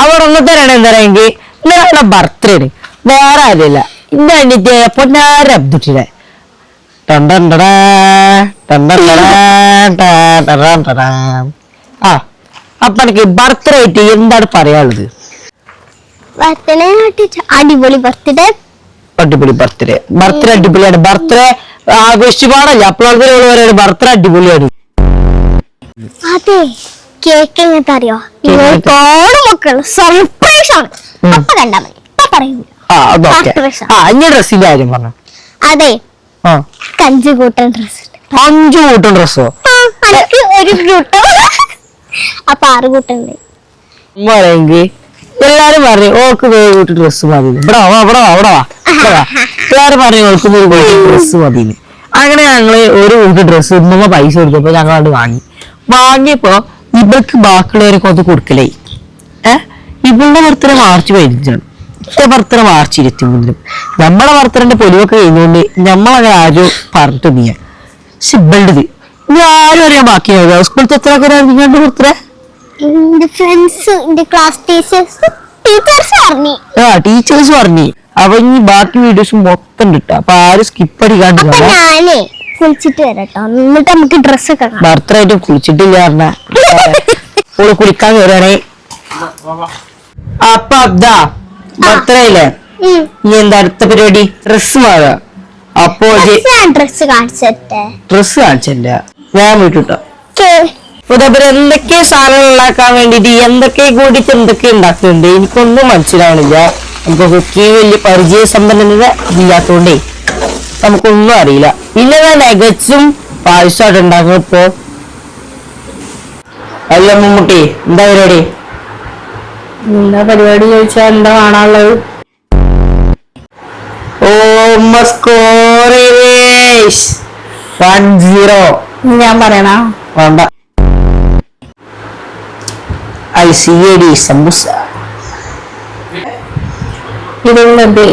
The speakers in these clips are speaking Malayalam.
അവിടെ ഒന്നത്തരാണ് എന്താ പറയുക ഇന്നലെ ബർത്ത്ഡേ ആണ് വേറെ ആരില്ല ഇന്ന എണ്ണിട്ട് പൊന്നാര അബ്ദുട്ടിനെ ആ അപ്പൊ എനിക്ക് ബർത്ത്ഡേ ആയിട്ട് എന്താണ് പറയാനുള്ളത്? അടിപൊളി ബർത്ത്ഡേ അടിപൊളിയാണ്. ബർത്ത്ഡേ ആഘോഷിച്ചു പാടല്ല അപ്പോഴത്തെ ബർത്ത്ഡേ അടിപൊളിയാണ്. അതെ കേക്ക് എങ്ങനത്തെ അറിയോ? ഒരുപാട് മക്കള് സർപ്രൈസ് ആണ്. അപ്പൊ കണ്ടാ മതി പറയൂ. ഡ്രസ്സിന്റെ കാര്യം പറഞ്ഞു. അതെ 5 കൂട്ടം ഡ്രസ്. 5 കൂട്ടം ഡ്രസ്സോ? ഒരു കൂട്ടം അപ്പൊ 6 കൂട്ടം ഉണ്ട്. എല്ലാരും പറഞ്ഞു ഓക്ക് കൂട്ടി ഡ്രസ് മതി. എല്ലാരും പറഞ്ഞു ഓൾക്ക് ഡ്രസ് മതി. അങ്ങനെ ഞങ്ങള് ഒരു കൂട്ടി ഡ്രസ് ഉമ്മ പൈസ കൊടുത്തപ്പോ ഞങ്ങൾ അത് വാങ്ങിയപ്പോ ഇവൾക്ക് ബാക്കിയുള്ളവരൊക്കെ അത് കൊടുക്കലേ. ഇവളുടെ ബർത്ത്ഡേ മാർച്ച് 15 ബർത്ത്ഡേ മാർച്ച് 23. നമ്മളെ ബർത്ത്ഡേന്റെ പൊലിവൊക്കെ കഴിഞ്ഞുകൊണ്ട് നമ്മളങ്ങനെ ആരും പറഞ്ഞിട്ട് നീ പക്ഷെ ഇവളുടേത് ഇനി ആരും അറിയാൻ ബാക്കിയാവുക. സ്കൂളത്തെ എത്ര നിങ്ങളുടെ ബർത്ത്ഡേ? ടീച്ചേഴ്സ് പറഞ്ഞു. അപ്പൊ ഇനി ബാക്കി വീഡിയോസ് മൊത്തം കിട്ടും. അപ്പൊ ആരും സ്കിപ്പ് അടിക്കാണ്ട് കുളിച്ചിട്ട് വരട്ടോ എന്നിട്ട് നമുക്ക് ഡ്രസ് ബർത്ത്ഡേ ആയിട്ട് കുളിച്ചിട്ടില്ല പറഞ്ഞ ഓള് കുളിക്കാൻ കയറാണേ. അപ്പൊ അതാ ബർത്ത്ഡേ അല്ലേ ഇനി എന്താ അടുത്ത പരിപാടി? ഡ്രസ് വാങ്ങാ. അപ്പോ ഡ്രസ് കാണിച്ചില്ല ഞാൻ വീട്ടിട്ടോ. അതേപോലെ എന്തൊക്കെ സാധനങ്ങൾ ഉണ്ടാക്കാൻ വേണ്ടിട്ട് എന്തൊക്കെ കൂടിയിട്ട് എന്തൊക്കെ ഉണ്ടാക്കുന്നുണ്ട് എനിക്കൊന്നും മനസ്സിലാവണില്ല. നമുക്ക് കുക്കിംഗ് വലിയ പരിചയ സമ്പന്നത ഇല്ലാത്തോണ്ടേ നമുക്കൊന്നും അറിയില്ല. പിന്നെ ഞാൻ നഗറ്റ്സും പായസമായിട്ട് ഉണ്ടാക്കും. ഇപ്പോ അല്ല മമ്മൂട്ടി എന്താ പരിപാടി? എന്താ പരിപാടി ചോദിച്ചാ എന്താ കാണാനുള്ളത്? ഓ 1-0 ഞാൻ പറയണ വേണ്ട. ICAD സമൂസ ഇതുള്ളത്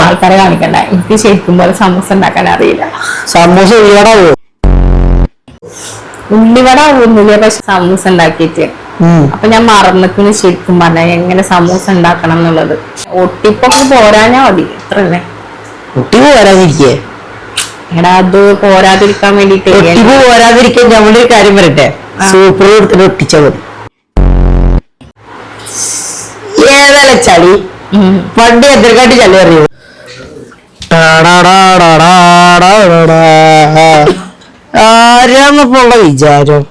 ആൾക്കാരെ കാണിക്കണ്ട. എനിക്ക് ശരിക്കും പോലെ സമൂസ ഉണ്ടാക്കാൻ അറിയില്ല. സമൂസ ഉള്ളിവട ആവുന്നില്ല പക്ഷെ സമൂസ ഉണ്ടാക്കിയിട്ട് അപ്പൊ ഞാൻ മറന്നിട്ട് ശരിക്കും പറഞ്ഞ എങ്ങനെ സമൂസ ഉണ്ടാക്കണം എന്നുള്ളത്. ഒട്ടിപ്പൊക്കെ പോരാഞ്ഞാ മതി അത്രല്ലേ. ഒട്ടിപ്പ് പോരാതിരിക്കേ എടാ അത് പോരാതിരിക്കാൻ വേണ്ടിട്ട് പോരാതിരിക്കാൻ നമ്മുടെ ഒരു കാര്യം പറയട്ടെ. സൂപ്പർ കൊടുത്തിട്ട് ഒട്ടിച്ചാ മതി. ഏതല്ല ചളി പണ്ട് എതിർക്കാട്ടി ചളി അറിയൂ. ആരാന്നപ്പോള്ള വിചാരം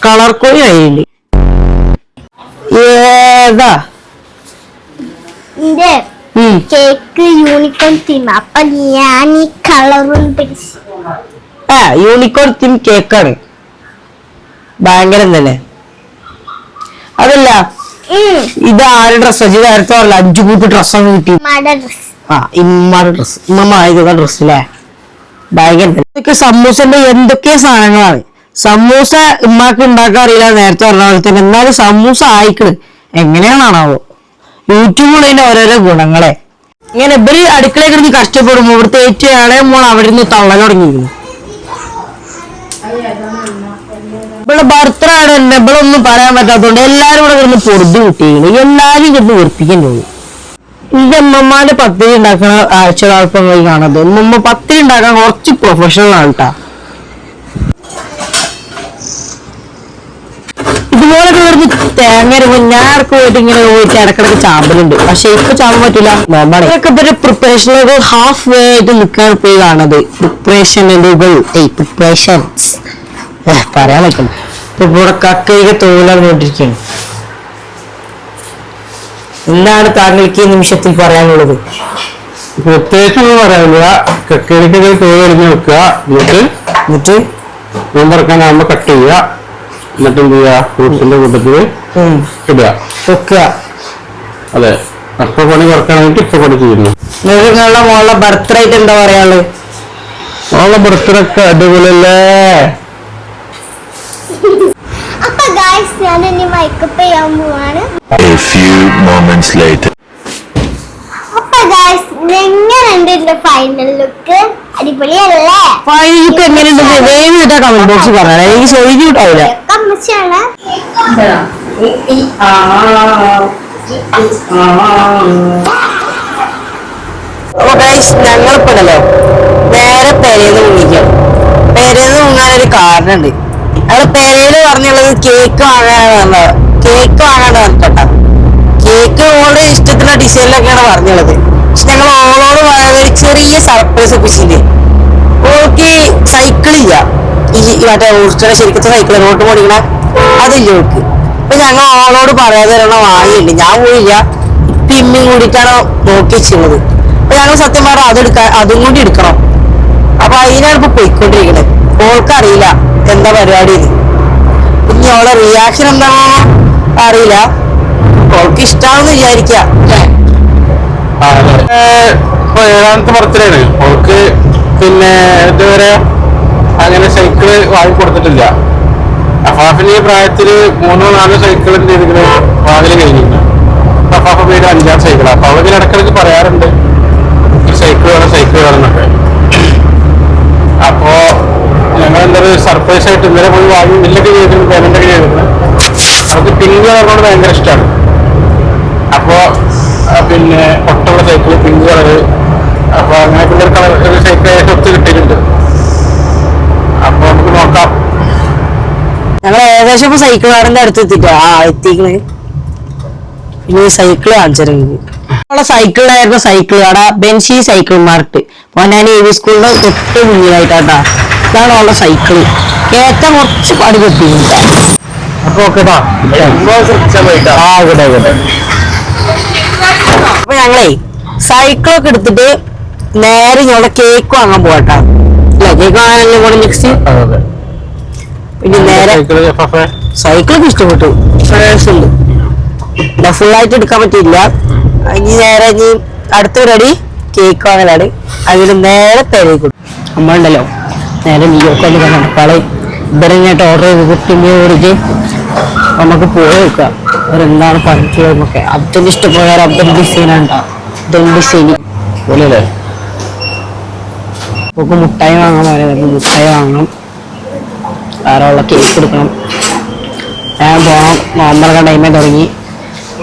കളർ കോഴി ആയില്ലേ ഏതാ കേക്ക് യൂണിക്കോൺ തീം. അപ്പൊ ഞാൻ ഈ കളറും യൂണിക്കോൺ തീം കേക്കാണ്. ഭയങ്കരം തന്നെ. അതല്ല ഇത് ആരുടെ ഡ്രസ്സാ? നേരത്തെ 5 കൂട്ട് ഡ്രസ്സാണ് കിട്ടി. ഇമ്മയുടെ ഡ്രസ് ഇമ്മ ആയതുള്ള ഡ്രസ്സില്ലേ ഭയങ്കര. ഇതൊക്കെ സമൂസന്റെ എന്തൊക്കെ സാധനങ്ങളാണ്. സമൂസ ഉമ്മാക്ക് ഉണ്ടാക്കാൻ അറിയില്ല നേരത്തെ പറഞ്ഞ പോലെ തന്നെ. എന്നാലും സമൂസ ആയിക്കണ് എങ്ങനെയാണാവോ. യൂട്യൂബിൽ ഓരോരോ ഗുണങ്ങളെ. ഇങ്ങനെ ഇവര് അടുക്കളയിൽ കിടന്ന് കഷ്ടപ്പെടുമ്പോ ഇവിടുത്തെ ഏറ്റവും ഇളയ മോൾ അവിടെ നിന്ന് തള്ളൽ തുടങ്ങിയിരുന്നു. ഇവിടെ ബർത്ത്ഡേ ആണ് തന്നെ ഇവിടെ ഒന്നും പറയാൻ പറ്റാത്തതുകൊണ്ട് എല്ലാരും ഇവിടെ കിടന്ന് പൊറുതി കിട്ടിയിരുന്നു. എല്ലാരും കിടന്ന് വെറുപ്പിക്കാൻ തോന്നി. എന്റെ അമ്മമാന്റെ പത്തിരി ഉണ്ടാക്കണ ആഴ്ചകളാൾപ്പങ്ങൾ കാണുന്നത്. ഉമ്മ പത്തിരി ഉണ്ടാക്കാൻ കുറച്ച് പ്രൊഫഷണൽ ആണ് കേട്ടാ. ഇതുപോലെ കിടന്ന് തേങ്ങ ഞാൻ ഇടക്ക് പോയിട്ട് ഇങ്ങനെ പോയിട്ട് ഇടക്കിടക്ക് ചാമ്പലുണ്ട്. പക്ഷെ ഇപ്പൊ ചാമ്പാൻ പറ്റില്ല. ഇതൊക്കെ ഇപ്പൊ പ്രിപ്പറേഷനൊക്കെ ഹാഫ് വേ ആയിട്ട് നിൽക്കാൻ പോയി കാണുന്നത്. പ്രിപ്പറേഷൻസ് പറയാൻ പറ്റില്ല. ഇപ്പൊ ഇവിടെ കക്കയൊക്കെ തോലാകൊണ്ടിരിക്കുകയാണ്. എന്താണ് താങ്കൾക്ക് ഈ നിമിഷത്തിൽ പറയാനുള്ളത്? പ്രത്യേകിച്ചൊന്നും പറയാനില്ല. കക്കയിലേക്ക് തോലറിഞ്ഞ് വെക്കുക. എന്നിട്ട് നോമ്പറക്കാനാകുമ്പോ കട്ട് ചെയ്യുക. എന്നിട്ട് എന്ത് ചെയ്യുക? ഫ്രൂട്ട്സിന്റെ കൂട്ടത്തിൽ ഇടുക വെക്കുക. അതെ. അപ്പൊ പണി കുറക്കാൻ വേണ്ടി ഇപ്പൊ പണി ചെയ്യുന്നു. നിങ്ങളുടെ മോളുടെ ബർത്ത്ഡേ ആയിട്ട് എന്താ പറയാനുള്ളത്? മോളുടെ ബർത്ത്ഡേ ഒക്കെ അടിപൊളിയല്ലേ? അപ്പൊ ഗൈസ് ഞാൻ ഇനി മേക്കപ്പ് ചെയ്യാൻ പോവാണ്. A few moments later. അപ്പൊ ഗൈസ് എങ്ങനെയുണ്ട് എന്റെ ഫൈനൽ ലുക്ക്? അടിപൊളിയല്ലേ? ഫൈനൽ ലുക്ക് എങ്ങനെയുണ്ട്? വേഗം കമന്റ് ബോക്സിൽ പറഞ്ഞാൽ എനിക്ക് ചോദിച്ചു കിട്ടാവില്ല. അമ്മച്ചാണ് അപ്പൊ ഗൈസ് ഞങ്ങളിപ്പോഴല്ലോ നേരെ പെരേന്ന് മുങ്ങിക്കാം. പെരേന്ന് മുങ്ങാനൊരു കാരണമുണ്ട്. ഞങ്ങള് പെരേല് പറഞ്ഞുള്ളത് കേക്ക് വാങ്ങാനാണ്. കേക്ക് വാങ്ങാണ്ട് പറഞ്ഞിട്ടാ. കേക്ക് ഓള് ഇഷ്ടത്തിലുള്ള ഡിസൈനിലൊക്കെയാണ് പറഞ്ഞുള്ളത്. പക്ഷെ ഞങ്ങൾ ഓളോട് ഒരു ചെറിയ സർപ്രൈസ് ഒപ്പിച്ചിട്ടുണ്ട്. ഓൾക്ക് സൈക്കിളില്ല, ഈ മറ്റേ ഊർച്ചയുടെ ശരിക്കത്തെ സൈക്കിൾ റോട്ട് ഓടിക്കണ അതില്ല ഓൾക്ക്. അപ്പൊ ഞങ്ങൾ ഓളോട് പറയാതെ ഒരെണ്ണം വാങ്ങിയിട്ടുണ്ട്. ഞാൻ പോയില്ല, പിമ്മിയും കൂടിയിട്ടാണ് നോക്കി വെച്ചിരുന്നത്. അപ്പൊ ഞങ്ങൾ സത്യം പറഞ്ഞാൽ അതും കൂടി എടുക്കണം. അപ്പൊ അതിനാണ് ഇപ്പൊ പോയിക്കൊണ്ടിരിക്കുന്നത്. ഓൾക്കറിയില്ല എന്താ പരിപാടി ഇത്. ഇനി ഓളെ റിയാക്ഷൻ എന്താണോ അറിയില്ല. ഓൾക്ക് ഇഷ്ടാണെന്ന് വിചാരിക്കുക. 7ാമത്തെ ബർത്ത്ഡേയാണ് ഓൾക്ക്. പിന്നെ ഇതുവരെ അങ്ങനെ സൈക്കിള് വാങ്ങിക്കൊടുത്തിട്ടില്ല. അഫാഫിന് ഈ പ്രായത്തില് 3-4 സൈക്കിളിന്റെ ഇതിന് വാങ്ങല് കഴിഞ്ഞിരുന്നു. അഫാഫ വീട് 5-6 സൈക്കിളാണ്. അപ്പൊ അവർക്ക് ഇടക്കിടക്ക് പറയാറുണ്ട് സൈക്കിൾ വേണം എന്നൊക്കെ. അപ്പോ ഞങ്ങൾ എന്തൊരു സർപ്രൈസ് ആയിട്ട് ഇന്നലെ പോയി വാങ്ങി ബില്ലൊക്കെ ചെയ്തിട്ടുണ്ട്, പേയ്മെന്റ് ഒക്കെ ചെയ്തിട്ടുണ്ട്. അവർക്ക് പിങ്ക് കളറിനോട് ഭയങ്കര ഇഷ്ടമാണ്. അപ്പോ പിന്നെ ഒട്ടുള്ള സൈക്കിൾ പിങ്ക് കളറ്. അപ്പൊ അങ്ങനെ പിന്നെ ഒരു സൈക്കിൾ ആയിട്ട് ഒത്ത് കിട്ടിയിട്ടുണ്ട്. അപ്പൊ നമുക്ക് നോക്കാം. ഞങ്ങൾ ഏകദേശം ഇപ്പൊ സൈക്കിൾ കാറിന്റെ അടുത്ത് എത്തിക്കണ്. ഇനി സൈക്കിൾ കാണിച്ചിരുന്നത് സൈക്കിളിലായിരുന്നു. സൈക്കിൾ കട ബെൻസി സൈക്കിൾ മാർട്ട് പൊന്നാനി AV സ്കൂളിന്റെ തൊട്ട് മുന്നിലായിട്ടാ. ഇതാണ് ഉള്ള സൈക്കിള്. കയറ്റം കുറച്ച് പടി കിട്ടിയിട്ടുണ്ട്. അപ്പൊ ഓക്കെട്ടാ. അപ്പൊ ഞങ്ങളേ സൈക്കിളൊക്കെ എടുത്തിട്ട് നേരെ ഞങ്ങളുടെ കേക്ക് വാങ്ങാൻ പോകട്ടാ. അല്ല കേക്ക് വാങ്ങാനല്ലേ കൂടെ നെക്സ്റ്റ്. പിന്നെ നേരെ സൈക്കിളൊക്കെ ഇഷ്ടപ്പെട്ടു. ഉണ്ട് ഫുള്ളായിട്ട് എടുക്കാൻ പറ്റിയില്ല. ഇനി നേരെ ഇനി അടുത്ത പരിപാടി കേക്ക് വാങ്ങലാണ്. അതിന് നേരെ പെരേക്ക് നമ്മളുണ്ടല്ലോ നേരെ ന്യൂയോർക്ക് നടക്കാളെ ഇവരിങ്ങോട്ട് ഓർഡർ ചെയ്ത് പിന്നെ ഓടിച്ച് നമുക്ക് പോയി വെക്കുക. അവരെന്താണ് പറഞ്ഞിട്ടുള്ളതെന്നൊക്കെ. അബ്ദുൽ ഇഷ്ടപ്രകാരം അബ്ദുൽ ഡിസൈനാണ്. അബ്ദുൽ ഡിസൈൻ പോലെ നമുക്ക് മുട്ടായി വാങ്ങാൻ പറയുന്നത്. മുട്ടായി വാങ്ങണം, വേറെ ഉള്ള കേക്ക് എടുക്കണം. ഞാൻ പോകണം. നവംബറൊക്കെ ടൈമേ തുടങ്ങി.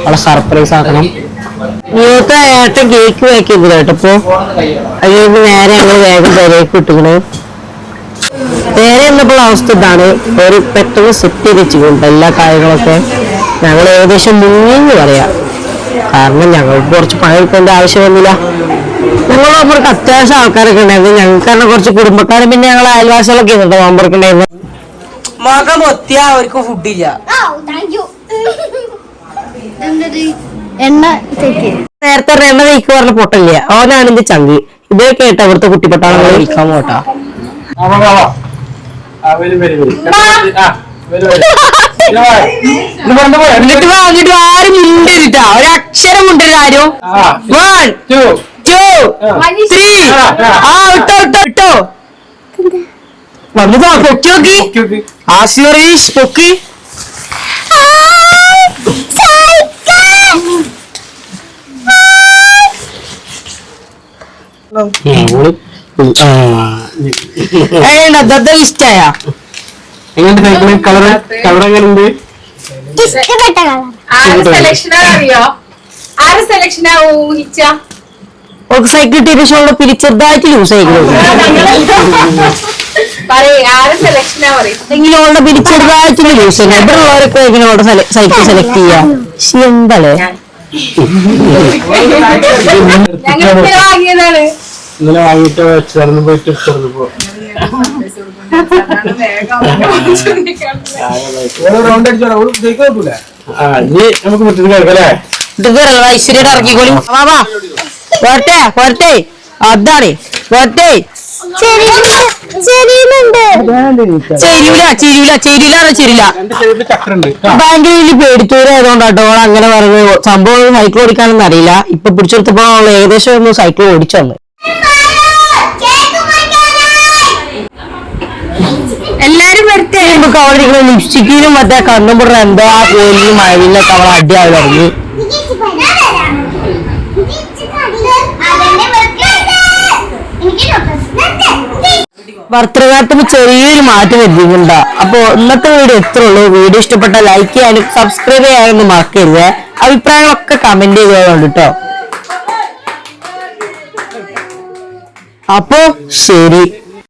അവളെ സർപ്രൈസ് ആക്കണം. ഇന്നത്തെ ഏട്ടൻ കേക്ക് പാക്ക് ചെയ്തത് കേട്ടപ്പോ അതിന് നേരെ ഞങ്ങൾ വേഗം പെരേക്ക് ഇട്ടുകണ്. നേരെ എന്നപ്പോൾ അവസ്ഥ ഇതാണ്. ഒരു പെട്ടെന്ന് സെറ്റ് ചെയ്ത് വെച്ചിട്ടുണ്ട് എല്ലാ കാര്യങ്ങളൊക്കെ. ഞങ്ങൾ ഏകദേശം മുങ്ങിന്ന് പറയാം. കാരണം ഞങ്ങൾക്ക് കുറച്ച് പണി എടുക്കേണ്ട ആവശ്യം വന്നില്ല. ഞങ്ങളൊക്കെ അത്യാവശ്യം ആൾക്കാരൊക്കെ ഉണ്ടായിരുന്നു. ഞങ്ങൾക്ക് തന്നെ കുറച്ച് കുടുംബക്കാരും പിന്നെ ഞങ്ങൾ അയൽവാസികളൊക്കെ ഉണ്ട്. നവംബറൊക്കെ ഉണ്ടായിരുന്നു. മകം ഒത്തിയ അവർക്ക് ഫുഡില്ല. നേരത്തെ എണ്ണ തേക്ക് പറഞ്ഞ പൊട്ടല്ല. അവനാണ് എന്റെ ചങ്കി. ഇതൊക്കെ കേട്ട അവിടുത്തെ കുട്ടിപ്പട്ടാളങ്ങളെ വിളിക്കാൻ പോട്ടാ. എന്നിട്ട് വാങ്ങിട്ട് ആരും മിണ്ടരുട്ടാ. ഒരക്ഷരം മുണ്ടരുത് ആരും. 1 2 3 ഇട്ടോ വന്നു പൊക്കി നോക്കി. ആസിറീഷ് പൊക്കി. ഇഷ്ടായ കളറെങ്ങനുണ്ട്? സൈക്കിൾ കിട്ടിയ ശേഷം പിരിച്ചെറുതായിട്ട് ലൂസ് ആയിരിക്കും. ഓളുടെ പിരിച്ചെറുതായിട്ട് ലൂസ് തന്നെ. ഇവിടെയുള്ളവരൊക്കെ എങ്ങനെ ഓളുടെ സൈക്കിൾ സെലക്ട് ചെയ്യാ. എന്തല്ലേ ഇന്നലെ വാങ്ങിയിട്ട് വെച്ചു പോയിട്ട് ഇഷ്ടപ്പോ നമുക്ക് മുറ്റത്ത് കേൾക്കല്ലേ. ഐശ്വര്യയുടെ ഇറങ്ങിക്കോളി. പോരട്ടെ പോരട്ടെ. അതാണ് പോരട്ടെ. ബാംഗ്ലൂരിൽ പേടിച്ചൂരായതുകൊണ്ടാട്ടോ അങ്ങനെ പറഞ്ഞത്. സംഭവം സൈക്കിൾ ഓടിക്കാനൊന്നും അറിയില്ല. ഇപ്പൊ പിടിച്ചെടുത്തപ്പോ ഏകദേശം ഒന്ന് സൈക്കിൾ ഓടിച്ചു വന്ന്. എല്ലാരും വരട്ടെ. അവിടെ ലിപ്സ്റ്റിക്കിലും മറ്റേ കണ്ണും പൊടുന്ന എന്തോ ആ പോലും മഴവിലൊക്കെ അവളെ അടിയായി തുടങ്ങി. ബർത്ത്ഡേ കാർട്ടിന് ചെറിയൊരു മാറ്റം വരുന്നുണ്ടോ. അപ്പൊ ഇന്നത്തെ വീഡിയോ എത്ര ഉള്ളൂ. വീഡിയോ ഇഷ്ടപ്പെട്ട ലൈക്ക് ചെയ്യാനും സബ്സ്ക്രൈബ് ചെയ്യാനൊന്നും മറക്കരുത്. അഭിപ്രായങ്ങളൊക്കെ കമന്റ് ചെയ്തോണ്ട് കേട്ടോ. അപ്പൊ ശരി.